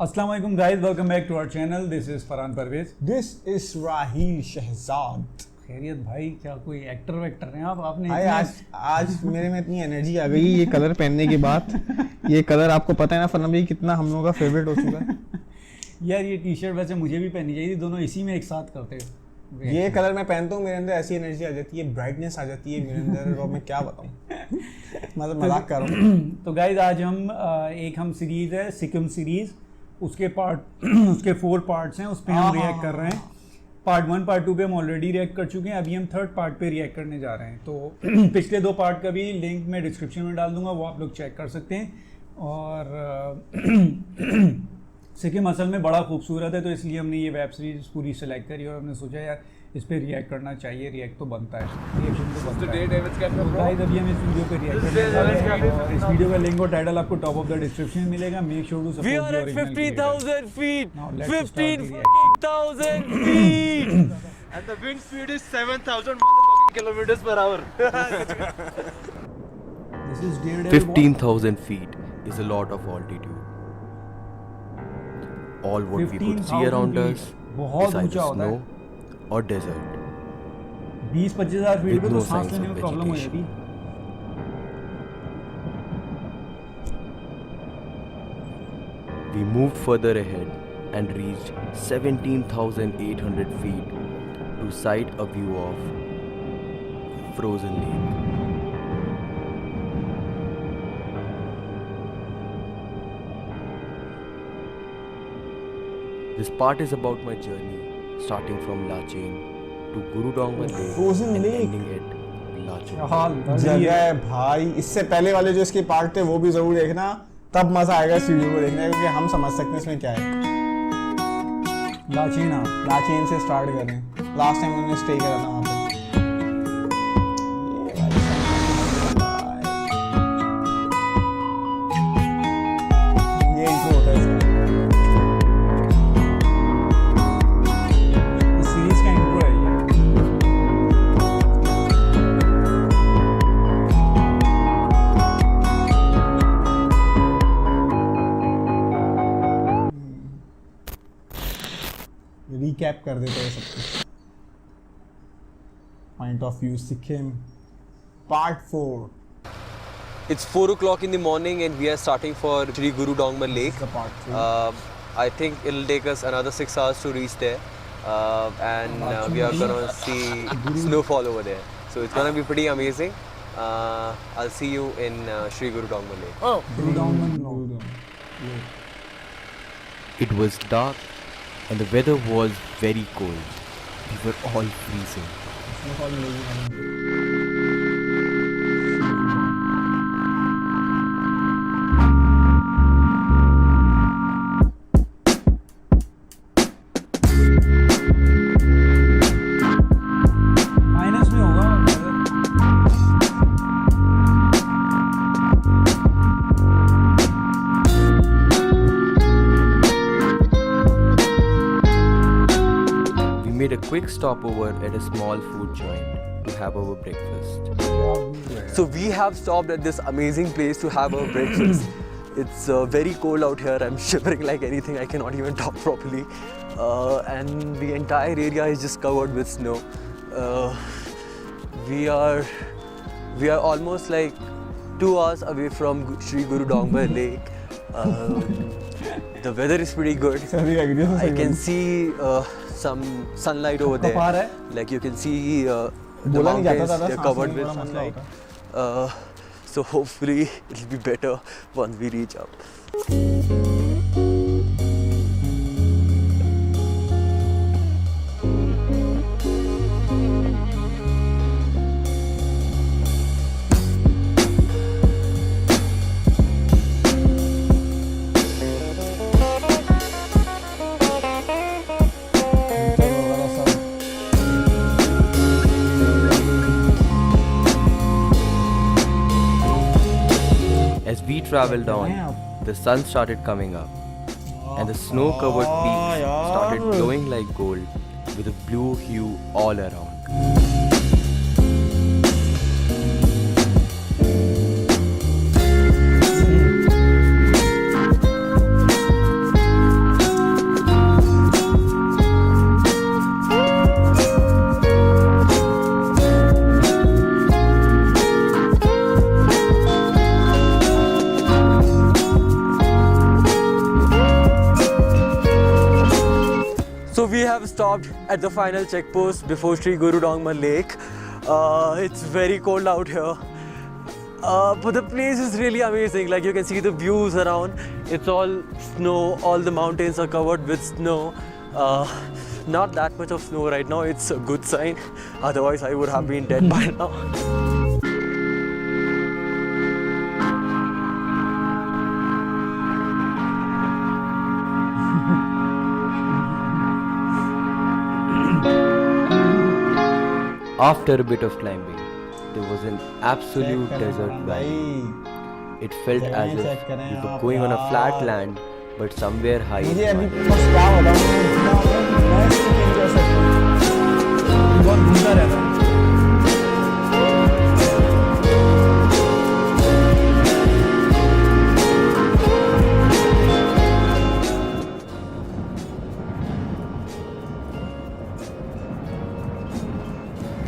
अस्सलाम वालेकुम guys, welcome back to our channel. This is Farhan Parvez. This is Raheel Shahzad. खैरियत भाई, क्या कोई एक्टर वेक्टर हैं आप? आपने भाई आज मेरे में इतनी एनर्जी आ गई ये कलर पहनने के बाद। ये कलर आपको पता है ना फरहान भाई, कितना हम लोगों का फेवरेट हो चुका है। यार ये टी शर्ट वैसे मुझे भी पहननी चाहिए थी, दोनों इसी में एक साथ करते हैं। ये कलर मैं पहनता हूँ, मेरे अंदर ऐसी एनर्जी आ जाती है, ब्राइटनेस आ जाती है मेरे अंदर, और मैं क्या बताऊँ। मतलब मजाक कर रहा हूँ। तो गाइस आज हम सीरीज़ है सिक्किम सीरीज़, उसके उसके 4 पार्ट्स हैं, उस पर हम रिएक्ट कर रहे हैं। पार्ट 1 पार्ट 2 पे हम ऑलरेडी रिएक्ट कर चुके हैं, अभी हम 3rd पार्ट पे रिएक्ट करने जा रहे हैं। तो पिछले 2 पार्ट का भी लिंक मैं डिस्क्रिप्शन में डाल दूंगा, वो आप लोग चेक कर सकते हैं। और सिक्किम असल में बड़ा खूबसूरत है, तो इसलिए हमने ये वेब सीरीज़ पूरी सेलेक्ट करी और हमने सोचा यार इस पर रिएक्ट करना चाहिए। रिएक्ट तो बनता है, रिएक्शन तो बनता है। तो गाइस अभी हम इस वीडियो पे रिएक्ट करने जा रहे हैं और इस वीडियो का लिंक और टाइटल आपको टॉप ऑफ द डिस्क्रिप्शन में मिलेगा। Make sure to support We are the at original 50,000 feet. Now let's start the 15,000 feet. And the wind speed is 7,000 motherfucking kilometers per hour. This is Daredevil. 15,000 feet is a lot of altitude. All what we could see 15,000 around feet. us बहुत is either ऊंचा होता है। snow or desert. 20-25 हज़ार feet With पे तो no सांस signs लेने of में प्रॉब्लम हो जाती। We moved further ahead and reached 17,800 feet to sight a view of frozen lake. This part is about my journey, starting from Lachen to Guru Dongma Lake Frozen and lake. ending at Lachen. हाल जगह है भाई, इससे पहले वाले जो इसके part थे वो भी जरूर देखना, तब मजा आएगा इस वीडियो को देखने का, क्योंकि हम समझ सकते हैं इसमें क्या है। लाचीना लाचेन से स्टार्ट करें, लास्ट टाइम उन्होंने स्टे करा था वहाँ पे। ये इंट्रो होता है इसका। इस सीरीज का इंट्रो है ये। रिकैप कर देते हैं सब कुछ। Point of view Sikkim part 4 It's 4 o'clock in the morning and we are starting for Sri Guru Dongma Lake. the part 3. I think it'll take us another 6 hours to reach there, and we are gonna see snowfall over there. So it's gonna be pretty amazing. I'll see you in Sri Guru Dongma Lake. It was dark and the weather was very cold. We were all freezing. Minus में होगा। We made a quick stopover at a small food joint to have our breakfast. So we have stopped at this amazing place to have our breakfast. It's very cold out here. I'm shivering like anything. I cannot even talk properly. And the entire area is just covered with snow. We are almost like 2 hours away from Sri Guru Dongma Lake. The weather is pretty good. I can see some sunlight over पहाड़ there. है। Like you can see the बोला नहीं जाता mountains, था, they're सांस covered लेने with का मसला sunlight. होता So hopefully it'll be better once we reach up. As we traveled on, the sun started coming up, and the snow-covered peaks started glowing like gold with a blue hue all around. stopped at the final checkpost before Sri Guru Dongma Lake. It's very cold out here. But the place is really amazing. Like you can see the views around. It's all snow. All the mountains are covered with snow. Not that much of snow right now. It's a good sign. Otherwise, I would have been dead by now. After a bit of climbing, there was an absolute desert valley. It felt as if you were going on a flat land, but somewhere high. in मुझे अभी Himalayas. बस क्या बताऊँ मैं बहुत घूमता रहता है।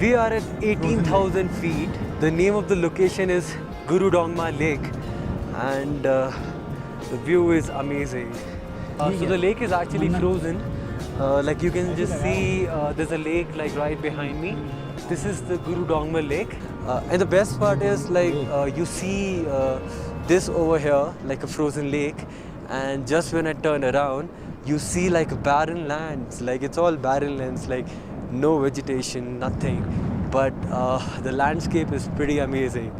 We are at 18,000 feet. The name of the location is Guru Dongma Lake, and the view is amazing. So the lake is actually frozen. Like you can just see, there's a lake like right behind me. This is the Guru Dongma Lake, and the best part is like you see this over here, like a frozen lake, and just when I turn around, you see like barren lands. Like it's all barren lands, like no vegetation, nothing. But the landscape is pretty amazing.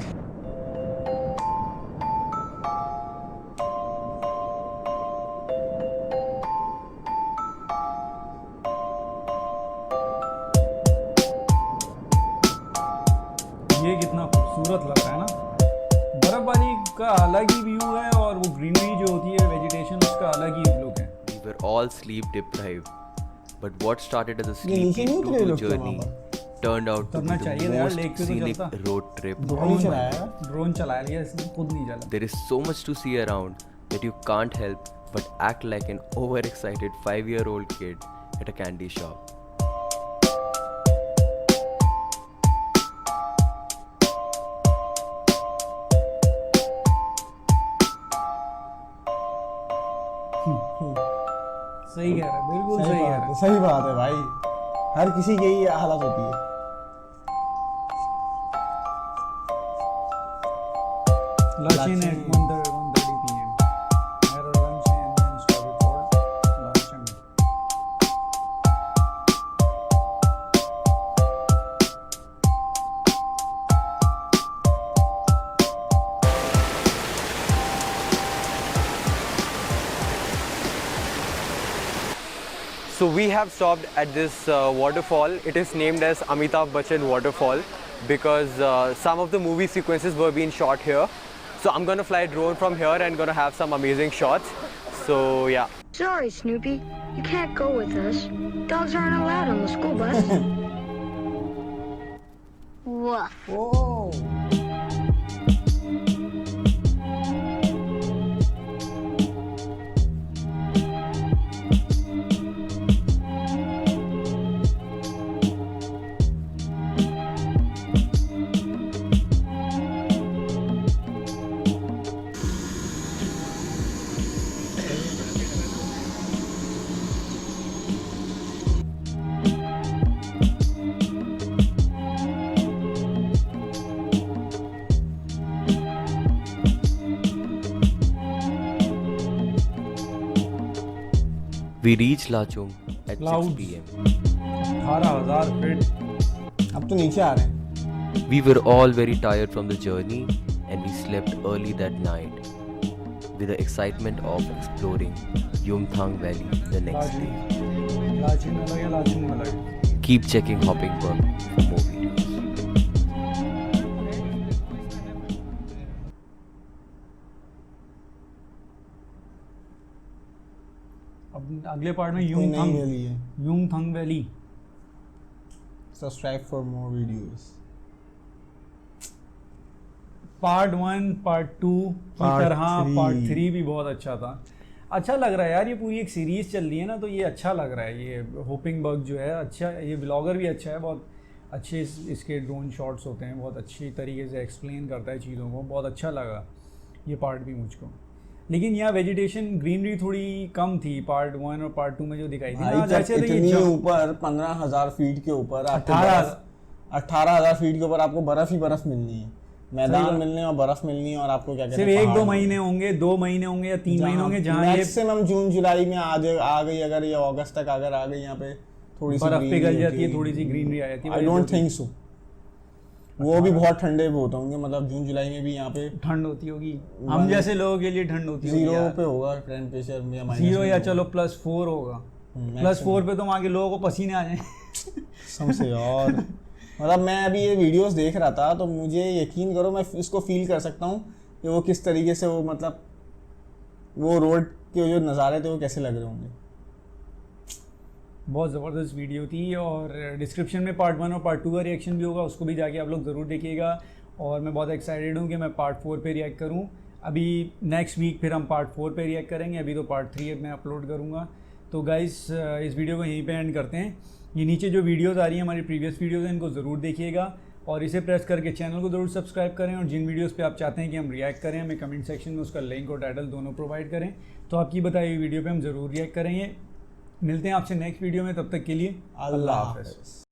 ये कितना खूबसूरत लग रहा है ना। बर्फबारी का अलग ही व्यू है और वो ग्रीनरी जो होती है वेजिटेशन उसका अलग ही लुक है। We were all sleep deprived, but what started as a नीचे sleepy नहीं उतरे to-do लोग तो journey वहाँ पर। turned out to उतरना be चाहिए the यार, most लेक पे तो scenic चलता। road trip. ड्रोन चलाया है। ड्रोन चला लिया इसने, खुद नहीं चला। There is so much to see around that you can't help but act like an overexcited 5-year-old kid at a candy shop. सही कह रहा है, बिल्कुल सही कह रहा है। सही बात है भाई, हर किसी की यही हालत होती है। Lunch in at 1:30 p.m. Had our lunch and then started for lunch. So we have stopped at this waterfall. It is named as Amitabh Bachchan Waterfall because some of the movie sequences were being shot here. So I'm gonna fly a drone from here and gonna have some amazing shots. So yeah. Sorry, Snoopy. You can't go with us. Dogs aren't allowed on the school bus. Woof. Oh We reached Lachung at Clouds. 6 p.m. 18,000 feet. अब तो नीचे आ रहे हैं। We were all very tired from the journey and we slept early that night with the excitement of exploring Yumthang Valley the next day. Lachung अलग है, लाचुंग अलग है। Keep checking Hopping Bug for more videos. अब अगले part में कोई नई valley है। Yumthang valley. Subscribe for more videos. Part 1 part 2 की Part तरह 3 पार्ट 3 भी बहुत अच्छा था। अच्छा लग रहा है यार, ये पूरी एक सीरीज चल रही है ना, तो ये अच्छा लग रहा है। ये होपिंग बग जो है अच्छा, ये ब्लॉगर भी अच्छा है, बहुत अच्छे इसके ड्रोन शॉट्स होते हैं, बहुत अच्छी तरीके से एक्सप्लेन करता है चीज़ों को, बहुत अच्छा लगा ये पार्ट भी मुझको। लेकिन यहाँ वेजिटेशन ग्रीनरी थोड़ी कम थी पार्ट 1 और पार्ट 2 में जो दिखाई थी ना, भाई जैसे जब तो ये इतनी जम- ऊपर 15,000 फीट के ऊपर आपको 18,000 18,000 फीट के ऊपर आपको बर्फ ही बर्फ मिलनी है, मैदान मिलने और बर्फ मिलनी है, और आपको क्या कहते सिर्फ हैं 1-2 पहाड़ महीने होंगे, 2 महीने होंगे या 3 महीने होंगे जहाँ ये मैक्सिमम जून जुलाई में आ गई, अगर ये अगस्त तक अगर आ गई यहाँ पे थोड़ी सी बर्फ greenery पिघल जाती है, होती थोड़ी सी ग्रीनरी आ जाती है। I don't think so. वो भी बहुत ठंडे होते होंगे, मतलब जून जुलाई में भी यहाँ पे ठंड होती होगी, हम जैसे लोगों के लिए ठंड होती होगी 0 यार। पे होगा टेम्परेचर या माइनस 0 या चलो +4 होगा, +4 पे तो वहाँ के लोगों को पसीने आ जाए। समझे। और मतलब मैं अभी ये वीडियोस देख रहा था तो मुझे यकीन करो मैं इसको फील कर सकता हूँ कि वो किस तरीके से वो मतलब वो रोड के जो नज़ारे थे वो कैसे लग रहे होंगे। बहुत ज़बरदस्त वीडियो थी, और डिस्क्रिप्शन में पार्ट 1 और पार्ट 2 का रिएक्शन भी होगा, उसको भी जाके आप लोग ज़रूर देखिएगा। और मैं बहुत एक्साइटेड हूँ कि मैं पार्ट 4 पे रिएक्ट करूँ। अभी नेक्स्ट वीक फिर हम पार्ट 4 पे रिएक्ट करेंगे, अभी तो पार्ट 3 मैं अपलोड करूँगा। तो गाइस इस वीडियो को यहीं पे एंड करते हैं। ये नीचे जो वीडियोज़ आ रही हैं हमारी प्रीवियस वीडियोज़ हैं, इनको ज़रूर देखिएगा और इसे प्रेस करके चैनल को ज़रूर सब्सक्राइब करें, और जिन वीडियोज़ पे आप चाहते हैं कि हम रिएक्ट करें हमें कमेंट सेक्शन में उसका लिंक और टाइटल दोनों प्रोवाइड करें, तो आपकी बताई हुई वीडियो पे हम ज़रूर रिएक्ट करेंगे। मिलते हैं आपसे नेक्स्ट वीडियो में, तब तक के लिए अल्लाह हाफ़िज़।